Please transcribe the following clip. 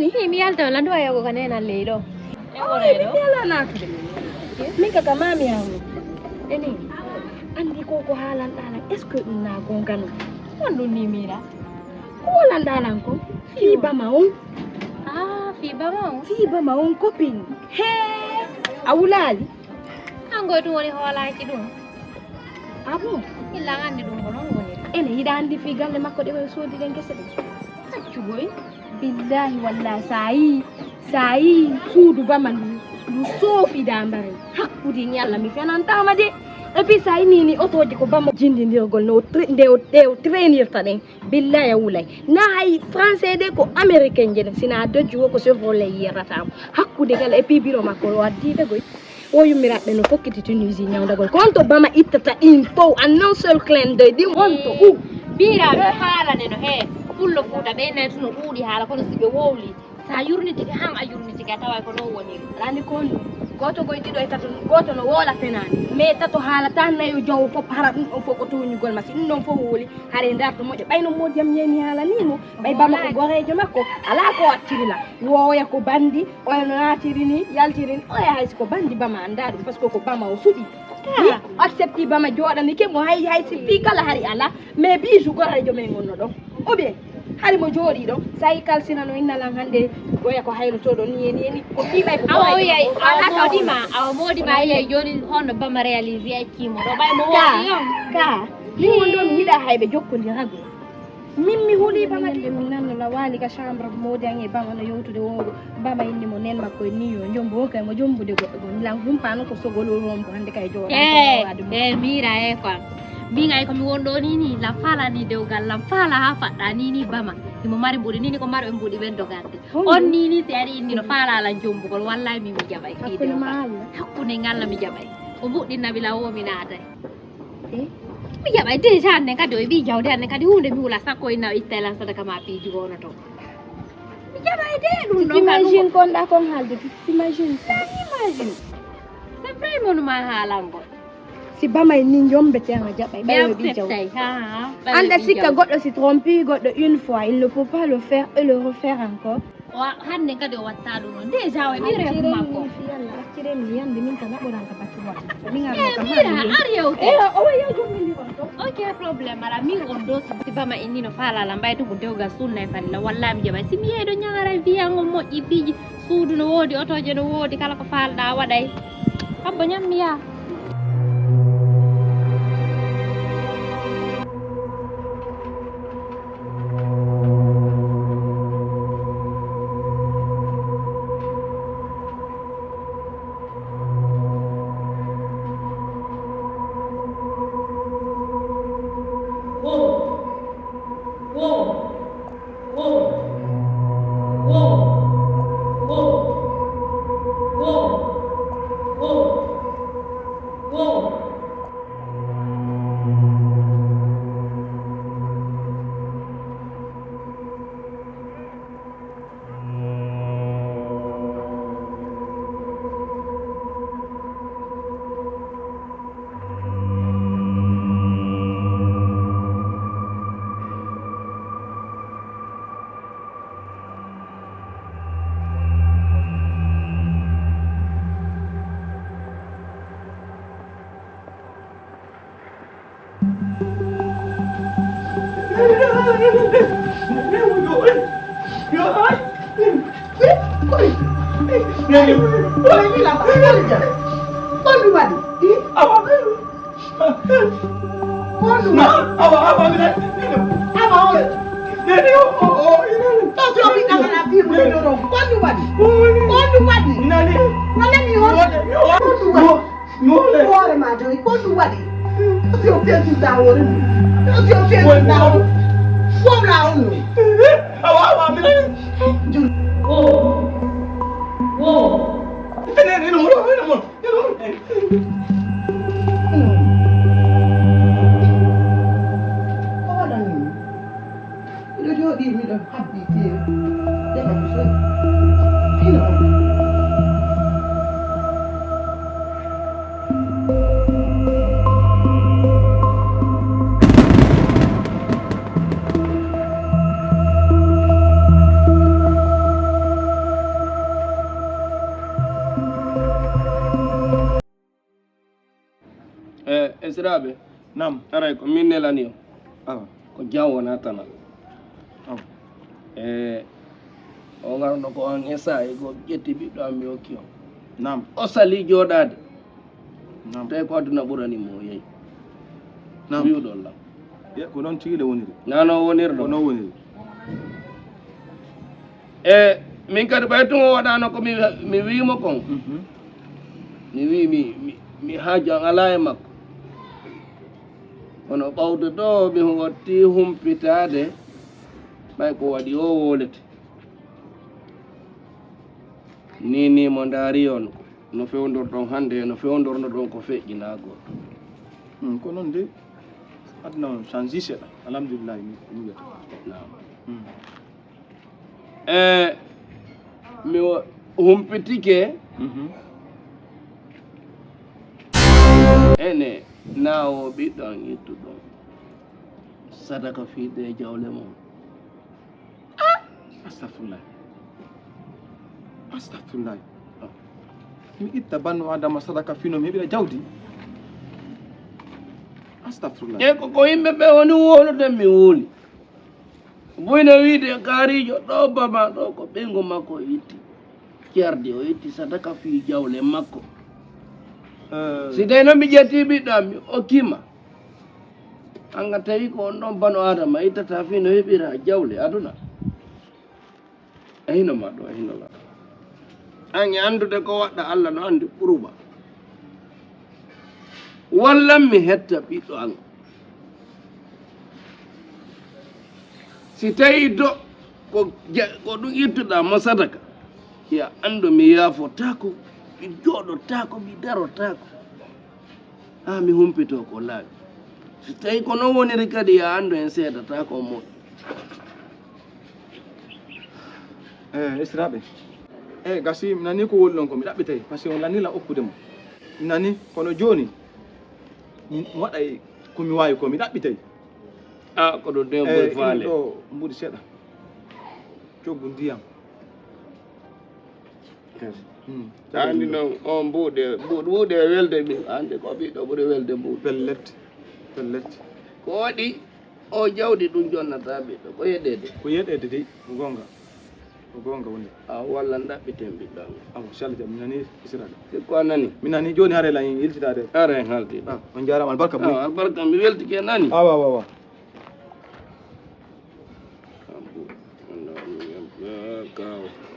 Ni mi alto la ndo ya ko kanena lelo. Yala na to. Mika kama mi hawo. Eni. Andi ko halan dalan est ce que na gongano. Wondu ni mira. Ko lan dalan ko. Fi ba maun. Fi ba maun copine. He. Awulali. Ango to woni hola ci dum. Abo. Illa ngandi dum ko non woni. Ene hida andi fi galle makko de sodi den kesse de. Accu boy. Billahi wallahi sai suudu baman du sofi dambare hakkude nyalla mi fenantama de e puis sai nini otoji ko bamma jindi ndirgol no trainir tanen billahi wulay na hay français de ko américain je sina dojju ko se volle yerata hakkude kala e puis biro makko waddi de goy o yumiraɓe no fokkiti Tunisie ñawdagol konto bama ittata info en non seul clin d'œil di wonto bira hala ne no he pullo fuuta ɓe nayi tuno ɗuuɗi haala kono si ɓe wowli sa yurnitike han a yurnitike a tawa ko non woni rani kono goto goye ɗiɗo e tato goto no woola fenani mais tato haala tan nayo jowo fof hara ɗum ɗon fof ko toñugol masi ɗum ɗon fof wooli haare darto moƴƴo ɓayno modiyam ñeni haala nimo ɓay bama ko gorejo makko ala ko wattirila woya ko bandi oya no natiri ni yaltiri ni oya haysi ko bandi bama anda ɗum par ce que ko bama o suuɗi accepti bama jooɗani ke mo hay si fi kala hari ala mais bijou gorejo men gonno ɗon ou bien hari mo jooɗi ɗo sa yi kalsinano innalan hannde goya ko haylotoɗo ni ni ko fiɓay ko awa modima yey joni hono bama réalisé accimo ɗo ɓay mo woodi yon ka min won ɗo mi yiɗa hayɓe jokkodirago min mi huuɗi bamade min nannola waali ka chambre modi an e bama no yewtude woɗo bama inni mo nen makko e ni yo jombo kay mo jombude goɗɗo gon milan humpano ko sogolol rombo hannde kay jooɗa mira e quoi mbingay komi wonɗo ni lam faala ni dewgal lam faala ha faɗɗa ni bama imo mari mbuɗi ni ko mari ɓe mbuɗi ɓen dogarde on ni si ari inni no faala ala jombugol wallahi mi jaɓay hakkude ngalla mi jaɓay o mbuɗɗinnaɓi law o mi naatay mi jaɓay déjà annen kadi o ɓi jawde annen kadi hunde mi wula sakko inna ittaylan sadaka ma piiji gono to mi jaɓay de ɗum ɗo imagine konɗa kon haalde imagine c'est vrai monuma haalangol si bamay ni jombete nga jaɓay ɓayno ɓi jaw anda sikka goɗɗo si trompi goɗɗo une fois il ne peut pas le faire et le refaire encore hande kadi o watta ɗum noon déjà o ɓirefu makko acciremi yande min ka naɓoranta baccuwa mira ar yewte o waya jommini on to ok probléme ala min on ɗo si bama inni no faalala mbayto ko dewgal sunna e fanila wallahi mi jaɓay si mi yeeɗo ñagara wiyango moƴƴi piiji suudu no woodi otoje no woodi kala ko faalɗa waɗay abba ñammiya siraɓe nam aray ko min nelani o awa ko jam wona tanal awa o garno ko on e sayi ko ƴetti ɓiɗɗo am mi hokki o nam o sali joɗade nam tawi ko aduna ɓuranimo o yeeyi nam mbiwɗon lam ko noon tigi le woniri nano wonirɗo ko noon woniri min kadi ɓaytumo waɗano ko mi wimo kon mi wi mi haajan ala e makko kono ɓawde ɗo mi watti humpitade ɓay ko waɗi o wolete ni mo daari on no fewdorɗon hannde no fewdorno ɗon ko feƴƴinago ko noon de aduna on changi seeɗa alhamdulillahi mi wiyata mi humpitike ene nawo ɓiɗɗon ittuɗon sadaka fiide jawle mum astahfirullahi astahfirullahi mi itta banno adama sadaka fino mi heɓira jawdi astahfirullahi e ko yimɓe ɓe woni wolude mi wuuli buyno wiide kaarijo ɗo bama ɗo ko ɓeygu makko o itti ceerdi o itti sadaka fi jawle makko si tawi noon mi ƴetti ɓiɗɗo am mi okkima anga tawi ko on ɗon bano adama ittata fi no heɓira jawle aduna ahinoma ɗo ahinoma an e andude ko waɗɗa allah no andi ɓuruba wallan mi hetta ɓiɗɗo an si tawi do ko ɗum ittuɗa mo sadaka ya andu mi yaafotako mi jooɗotako mi darotako ha mi humpito ko laaɓi si tawi ko noon woniri kadi ya andu en seedata ko moƴƴi esiraɓe gasi mi nani ko woni ɗon ko mi ɗaɓɓitay par ce que on lannila okkude mo mi nani kono joni mi waɗay komi wawi ko mi ɗaɓɓitay ko ɗum de ɓuri faale ɗo mbuɗi seeɗa coggu ndiyam andi noon on mbuuɗe e welde ɗum andi ko ɓiɗɗo ɓuuri welde mbuuɗ pellette ko waɗi o jawdi ɗum jonnata ɓiɗɗo ko yeɗede de ko gonga woni walla ɗaɓɓiten ɓiɗɗo am inchallah mi nani isiraɗe sikko a nani mi nani joni haare la yiltitade are en haltiɗo on jarama albarka bo albarka mi weltike nani awa kaw